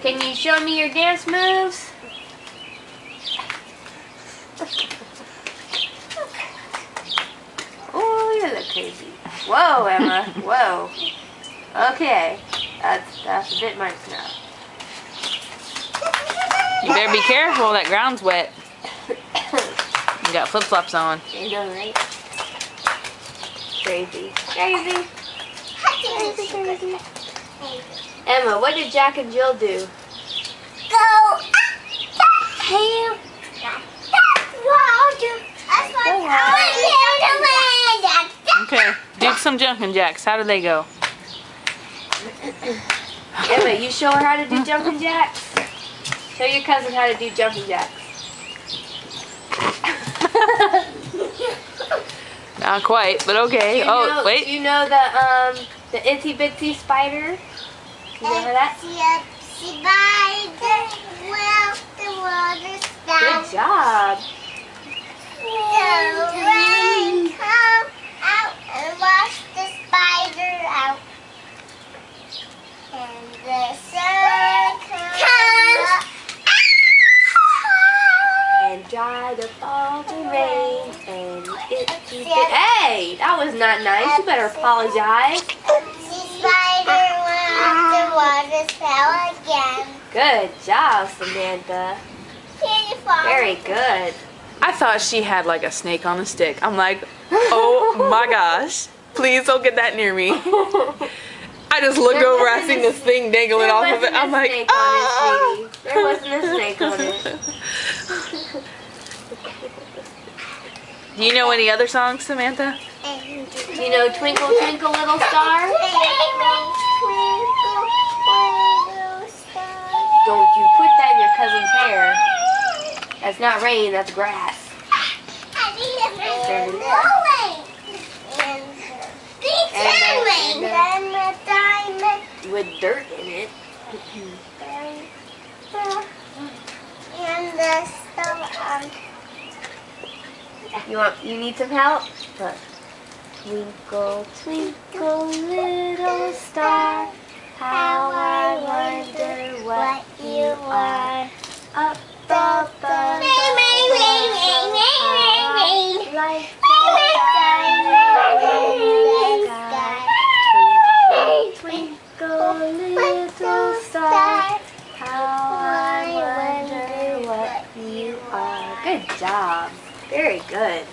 Can you show me your dance moves? Oh, you look crazy. Whoa, Emma. Whoa. Okay. That's a bit much now. You better be careful, that ground's wet. You got flip-flops on. You know, right? Crazy. Crazy. Crazy. Emma, what did Jack and Jill do? Go. Hey. Okay, do some jumping jacks. How do they go? Emma, you show her how to do jumping jacks? Show your cousin how to do jumping jacks. Not quite, but okay. Oh, wait. Do you know the itsy bitsy spider? You know that? Good job. The rain come out and wash the spider out. And the sun comes up and dry the falling rain and itsy bitsy. Hey, that was not nice. You better apologize. the spider wants the water spell again. Good job, Samantha. Very good. I thought she had like a snake on a stick. I'm like, oh my gosh. Please don't get that near me. I just looked over, I seen this thing dangling off of it. I'm like, oh! There wasn't a snake on it. Do you know any other songs, Samantha? Do you know Twinkle Twinkle Little Star? Don't you put that in your cousin's hair. That's not rain, that's grass. With dirt in it. And the stuff You need some help? Look. Twinkle, twinkle, little star, how I wonder what you are. Up above the like twinkle, little star, how I wonder what you are. Good job. Very good.